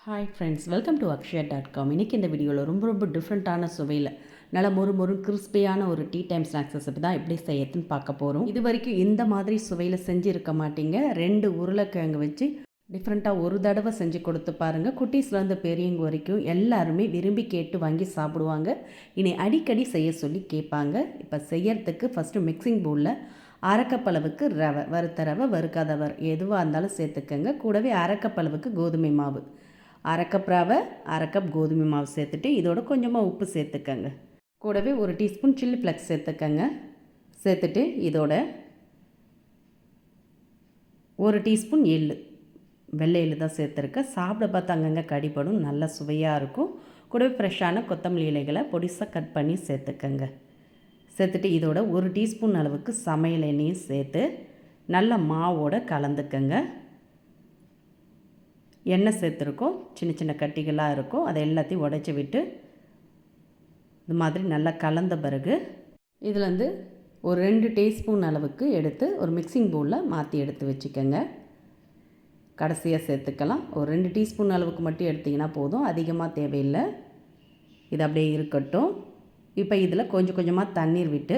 Hi friends, welcome to akshaya.com. இன்றைக்கி இந்த வீடியோவில் ரொம்ப டிஃப்ரெண்ட்டான சுவையில் நல்லா மொறு கிறிஸ்பியான ஒரு டீ டைம் ஸ்நாக்ஸ் ரெசிபி தான் எப்படி செய்யறதுன்னு பார்க்க போகிறோம். இது வரைக்கும் இந்த மாதிரி சுவையில் செஞ்சுருக்க மாட்டீங்க. 2 உருளைக்கிழங்கு வச்சு டிஃப்ரெண்ட்டாக ஒரு தடவை செஞ்சு கொடுத்து பாருங்கள். குட்டீஸ்லேருந்து பெரியவங்க வரைக்கும் எல்லாருமே விரும்பி கேட்டு வாங்கி சாப்பிடுவாங்க. இனி அடிக்கடி செய்ய சொல்லி கேட்பாங்க. இப்போ செய்யறதுக்கு ஃபஸ்ட்டு மிக்சிங் பவுலில் அரைக்கப்பளவுக்கு ரவை, வறுத்த ரவை, வறுக்காத எதுவாக இருந்தாலும் சேர்த்துக்கங்க. கூடவே அரைக்கப்பளவுக்கு கோதுமை மாவு, அரை கப் ரவை, அரை கப் கோதுமை மாவு சேர்த்துட்டு இதோட கொஞ்சமாக உப்பு சேர்த்துக்கங்க. கூடவே 1 டீஸ்பூன் சில்லி ஃப்ளெக்ஸ் சேர்த்துக்கங்க. சேர்த்துட்டு இதோட 1 டீஸ்பூன் வெள்ளை எள்ளு தான் சேர்த்துருக்கேன். சாப்பிட பார்த்து அங்கங்கே கடிப்படும், நல்ல சுவையாக இருக்கும். கூடவே ஃப்ரெஷ்ஷான கொத்தமல்லி இலைகளை பொடிசாக கட் பண்ணி சேர்த்துக்கங்க. சேர்த்துட்டு இதோட 1 டீஸ்பூன் அளவுக்கு சமையல் எண்ணெயும் சேர்த்து நல்ல மாவோடு கலந்துக்கங்க. எண்ணெய் சேர்த்துருக்கோம், சின்ன கட்டிகளாக இருக்கும், அதை எல்லாத்தையும் உடைச்சி விட்டு இது மாதிரி நல்லா கலந்த பிறகு இதுலேருந்து ஒரு 2 டீஸ்பூன் அளவுக்கு எடுத்து ஒரு மிக்சிங் பவுலில் மாற்றி எடுத்து வச்சுக்கோங்க. கடைசியாக சேர்த்துக்கலாம். ஒரு 2 டீஸ்பூன் அளவுக்கு மட்டும் எடுத்திங்கன்னா போதும், அதிகமாக தேவையில்லை. இது அப்படியே இருக்கட்டும். இப்போ இதில் கொஞ்சமாக தண்ணீர் விட்டு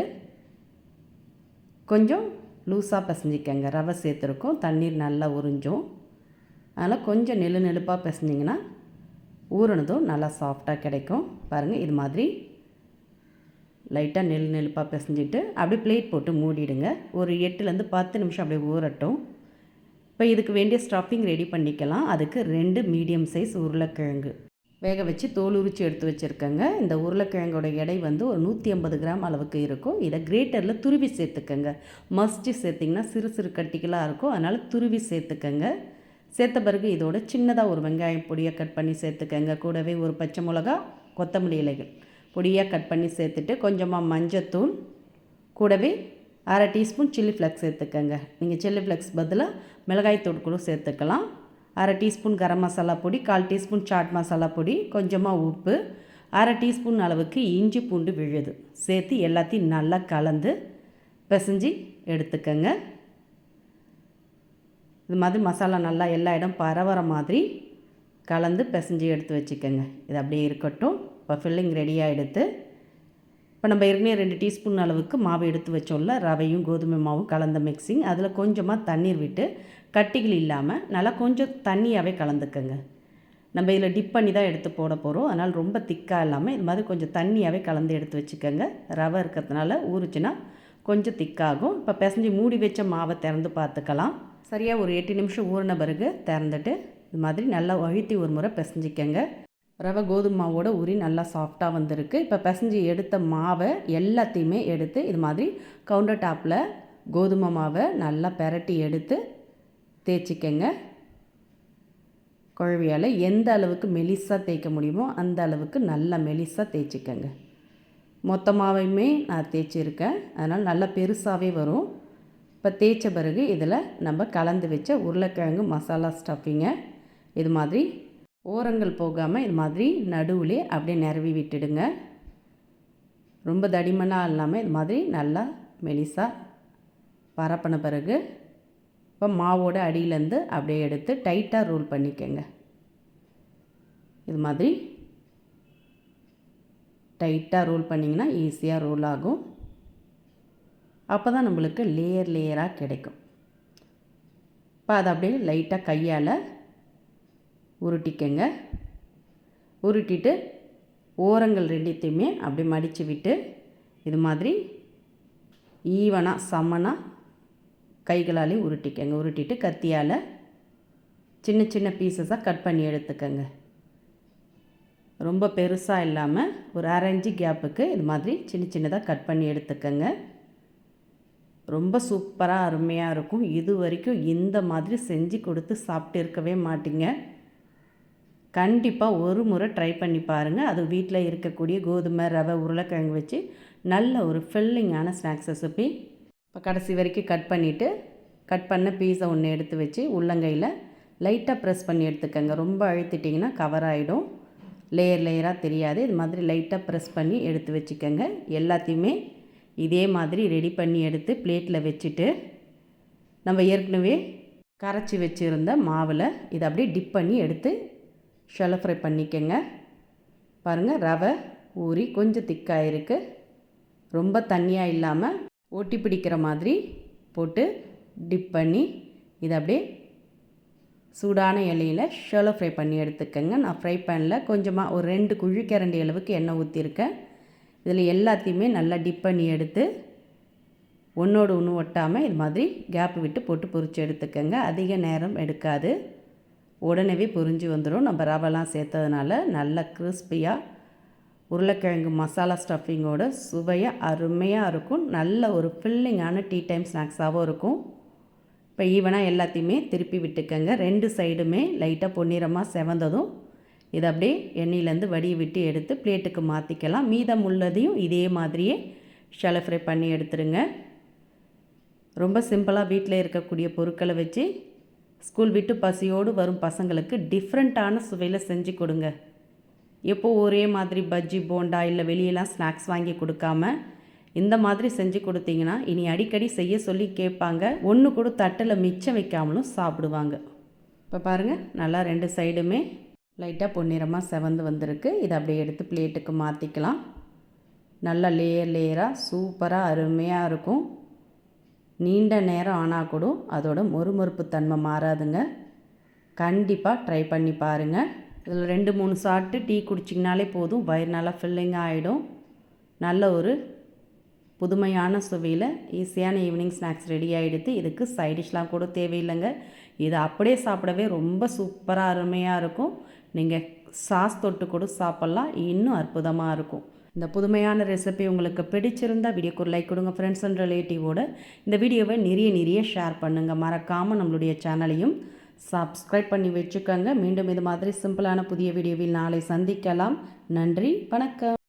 கொஞ்சம் லூஸாக பிசைஞ்சிக்கங்க. ரவை சேர்த்துருக்கோம், தண்ணீர் நல்லா உறிஞ்சும். அதனால் கொஞ்சம் நெழுப்பாக பிசைஞ்சிங்கன்னா ஊறினதும் நல்லா சாஃப்டாக கிடைக்கும். பாருங்கள், இது மாதிரி லைட்டாக நெழுப்பாக பிசைஞ்சிட்டு அப்படியே பிளேட் போட்டு மூடிடுங்க. ஒரு 8லேருந்து 10 நிமிஷம் அப்படியே ஊறட்டும். இப்போ இதுக்கு வேண்டிய ஸ்டஃபிங் ரெடி பண்ணிக்கலாம். அதுக்கு 2 மீடியம் சைஸ் உருளைக்கிழங்கு வேக வச்சு தோல் உரித்து எடுத்து வச்சுருக்கேங்க. இந்த உருளைக்கிழங்கோட எடை ஒரு 150 கிராம் அளவுக்கு இருக்கும். இதை கிரேட்டரில் துருவி சேர்த்துக்கங்க. மஸ்ட்டு சேர்த்திங்கன்னா சிறு கட்டிகளாக இருக்கும், அதனால் துருவி சேர்த்துக்கங்க. சேர்த்த பிறகு இதோட சின்னதாக ஒரு வெங்காயம் பொடியாக கட் பண்ணி சேர்த்துக்கங்க. கூடவே ஒரு பச்சை மிளகா, கொத்தமல்லி இலைகள் பொடியாக கட் பண்ணி சேர்த்துட்டு கொஞ்சமாக மஞ்சத்தூள், கூடவே அரை டீஸ்பூன் சில்லி ஃப்ளெக்ஸ் சேர்த்துக்கங்க. நீங்கள் சில்லி ஃப்ளெக்ஸ் பதிலாக மிளகாய்த்தூள் கூட சேர்த்துக்கலாம். அரை டீஸ்பூன் கரம் மசாலா பொடி, 1/4 டீஸ்பூன் சாட் மசாலா பொடி, கொஞ்சமாக உப்பு, அரை டீஸ்பூன் அளவுக்கு இஞ்சி பூண்டு விழுது சேர்த்து எல்லாத்தையும் நல்லா கலந்து பிசைஞ்சு எடுத்துக்கங்க. இது மாதிரி மசாலா நல்லா எல்லா இடம் பரவற மாதிரி கலந்து பிசைஞ்சு எடுத்து வச்சுக்கோங்க. இது அப்படியே இருக்கட்டும். இப்போ ஃபில்லிங் ரெடியாக எடுத்து இப்போ நம்ம ஏற்கனவே 2 டீஸ்பூன் அளவுக்கு மாவு எடுத்து வச்சோம்ல, ரவையும் கோதுமை மாவும் கலந்த மிக்சிங், அதில் கொஞ்சமாக தண்ணீர் விட்டு கட்டிகள் இல்லாமல் நல்லா கொஞ்சம் தண்ணியாகவே கலந்துக்கங்க. நம்ம இதில் டிப் பண்ணி தான் எடுத்து போட போகிறோம், அதனால் ரொம்ப திக்காக இல்லாமல் இது மாதிரி கொஞ்சம் தண்ணியாகவே கலந்து எடுத்து வச்சுக்கோங்க. ரவை இருக்கிறதுனால ஊறுச்சுன்னா கொஞ்சம் திக்காகும். இப்போ பிசைஞ்சு மூடி வச்ச மாவை திறந்து பார்த்துக்கலாம். சரியாக ஒரு 8 நிமிஷம் ஊறின பிறகு திறந்துட்டு இது மாதிரி நல்லா அழுத்தி ஒரு முறை பிசைஞ்சிக்கங்க. ரவை கோதுமை மாவோட ஊறி நல்லா சாஃப்டாக வந்திருக்கு. இப்போ பிசைஞ்சு எடுத்த மாவை எல்லாத்தையுமே எடுத்து இது மாதிரி கவுண்டர் டாப்பில் கோதுமை மாவை நல்லா பெரட்டி எடுத்து தேய்ச்சிக்கங்க. குழவியால் எந்த அளவுக்கு மெலிசாக தேய்க்க முடியுமோ அந்த அளவுக்கு நல்லா மெலிசாக தேய்ச்சிக்கங்க. மொத்த மாவையுமே நான் தேய்ச்சிருக்கேன், அதனால் நல்லா பெருசாகவே வரும். இப்போ தேய்ச்ச பிறகு இதில் நம்ம கலந்து வச்ச உருளைக்கிழங்கு மசாலா ஸ்டஃபிங்கை இது மாதிரி ஓரங்கள் போகாமல் இது மாதிரி நடுவுலே அப்படியே நிரவி விட்டுடுங்க. ரொம்ப தடிமனாக இல்லாமல் இது மாதிரி நல்லா மெலிசாக பரப்பின பிறகு இப்போ மாவோட அடியிலேருந்து அப்படியே எடுத்து டைட்டாக ரோல் பண்ணிக்கங்க. இது மாதிரி டைட்டாக ரோல் பண்ணிங்கன்னா ஈஸியாக ரோல் ஆகும். அப்போ தான் நம்மளுக்கு லேயராக கிடைக்கும். இப்போ அதை அப்படியே லைட்டாக கையால் உருட்டிக்கங்க. உருட்டிட்டு ஓரங்கள் 2த்தையுமே அப்படியே மடித்து விட்டு இது மாதிரி ஈவனாக சமனாக கைகளாலே உருட்டிக்கங்க. உருட்டிட்டு கத்தியால் சின்ன பீசஸாக கட் பண்ணி எடுத்துக்கங்க. ரொம்ப பெருசாக இல்லாமல் ஒரு 1/2 இன்ச்சு கேப்புக்கு இது மாதிரி சின்னதாக கட் பண்ணி எடுத்துக்கங்க. ரொம்ப சூப்பராக அருமையாக இருக்கும். இது வரைக்கும் இந்த மாதிரி செஞ்சு கொடுத்து சாப்பிட்டு இருக்கவே மாட்டீங்க. கண்டிப்பாக ஒரு முறை ட்ரை பண்ணி பாருங்கள். அது வீட்டில் இருக்கக்கூடிய கோதுமை, ரவை, உருளைக்கிழங்கு வச்சு நல்ல ஒரு ஃபில்லிங்கான ஸ்நாக்ஸ் ரெசிபி. இப்போ கடைசி வரைக்கும் கட் பண்ணிவிட்டு கட் பண்ண பீஸை ஒன்று எடுத்து வச்சு உள்ளங்கையில் லைட்டாக ப்ரெஸ் பண்ணி எடுத்துக்கங்க. ரொம்ப அழுத்திட்டிங்கன்னா கவர் ஆகிடும், லேயராக தெரியாது. இது மாதிரி லைட்டாக ப்ரெஸ் பண்ணி எடுத்து வச்சுக்கோங்க. எல்லாத்தையுமே இதே மாதிரி ரெடி பண்ணி எடுத்து பிளேட்டில் வச்சுட்டு நம்ம ஏற்கனவே கரைச்சி வச்சுருந்த மாவில் இதை அப்படியே டிப் பண்ணி எடுத்து ஷாலோ ஃப்ரை பண்ணிக்கங்க. பாருங்கள், ரவை ஊறி கொஞ்சம் திக்காக இருக்குது. ரொம்ப தண்ணியாக இல்லாமல் ஒட்டி பிடிக்கிற மாதிரி போட்டு டிப் பண்ணி இதை அப்படியே சூடான எண்ணெயில் ஷாலோ ஃப்ரை பண்ணி எடுத்துக்கங்க. நான் ஃப்ரை பேனில் கொஞ்சமாக ஒரு 2 குழிக்கரண்டி அளவுக்கு எண்ணெய் ஊற்றிருக்கேன். இதில் எல்லாத்தையுமே நல்லா டிப் பண்ணி எடுத்து ஒன்றோடு ஒன்று ஒட்டாமல் இது மாதிரி கேப் விட்டு போட்டு பொரித்து எடுத்துக்கங்க. அதிக நேரம் எடுக்காது, உடனே பொரிஞ்சு வந்துடும். நம்ம ரவெல்லாம் சேர்த்ததுனால நல்லா கிறிஸ்பியாக உருளைக்கிழங்கு மசாலா ஸ்டஃபிங்கோட சுவையாக அருமையாக இருக்கும். நல்ல ஒரு ஃபில்லிங்கான டீ டைம் ஸ்நாக்ஸாகவும் இருக்கும். இப்போ ஈவனாக எல்லாத்தையுமே திருப்பி விட்டுக்கங்க. 2 சைடுமே லைட்டாக பொன்னிறமாக செவந்ததும் இதை அப்படியே எண்ணெயிலேருந்து வடிய விட்டு எடுத்து பிளேட்டுக்கு மாற்றிக்கலாம். மீதம் உள்ளதையும் இதே மாதிரியே ஷாலோ ஃப்ரை பண்ணி எடுத்துருங்க. ரொம்ப சிம்பிளாக வீட்டில் இருக்கக்கூடிய பொருட்களை வச்சு ஸ்கூல் விட்டு பசியோடு வரும் பசங்களுக்கு டிஃப்ரெண்ட்டான சுவையில் செஞ்சு கொடுங்க. எப்போது ஒரே மாதிரி பஜ்ஜி போண்டா இல்லை வெளியெல்லாம் ஸ்நாக்ஸ் வாங்கி கொடுக்காம இந்த மாதிரி செஞ்சு கொடுத்தீங்கன்னா இனி அடிக்கடி செய்ய சொல்லி கேட்பாங்க. ஒன்று கூட தட்டில் மிச்சம் வைக்காமலும் சாப்பிடுவாங்க. இப்போ பாருங்கள், நல்லா 2 சைடுமே லைட்டாக பொன்னிறமாக செவந்து வந்திருக்கு. இதை அப்படியே எடுத்து பிளேட்டுக்கு மாற்றிக்கலாம். நல்லா லேயராக சூப்பராக அருமையாக இருக்கும். நீண்ட நேரம் ஆனால் கூட அதோட மொறுமொறுப்பு தன்மை மாறாதுங்க. கண்டிப்பாக ட்ரை பண்ணி பாருங்கள். இதில் 2-3 சாப்பிட்டு டீ குடிச்சிங்கனாலே போதும், வயிறு நல்லா ஃபில்லிங்காக ஆகிடும். நல்ல ஒரு புதுமையான சுவையில் ஈஸியான ஈவினிங் ஸ்நாக்ஸ் ரெடி ஆகிடுது. இதுக்கு சைடிஷ்லாம் கூட தேவையில்லைங்க. இதை அப்படியே சாப்பிடவே ரொம்ப சூப்பராக அருமையாக இருக்கும். நீங்கள் சாஸ் தொட்டு கூட சாப்பிட்லாம், இன்னும் அற்புதமாக இருக்கும். இந்த புதுமையான ரெசிபி உங்களுக்கு பிடிச்சிருந்தால் வீடியோக்கு ஒரு லைக் கொடுங்க. ஃப்ரெண்ட்ஸ் அண்ட் ரிலேட்டிவோடு இந்த வீடியோவை நிறைய ஷேர் பண்ணுங்கள். மறக்காமல் நம்மளுடைய சேனலையும் சப்ஸ்கிரைப் பண்ணி வச்சுக்கோங்க. மீண்டும் இது மாதிரி சிம்பிளான புதிய வீடியோவில் நாளை சந்திக்கலாம். நன்றி, வணக்கம்.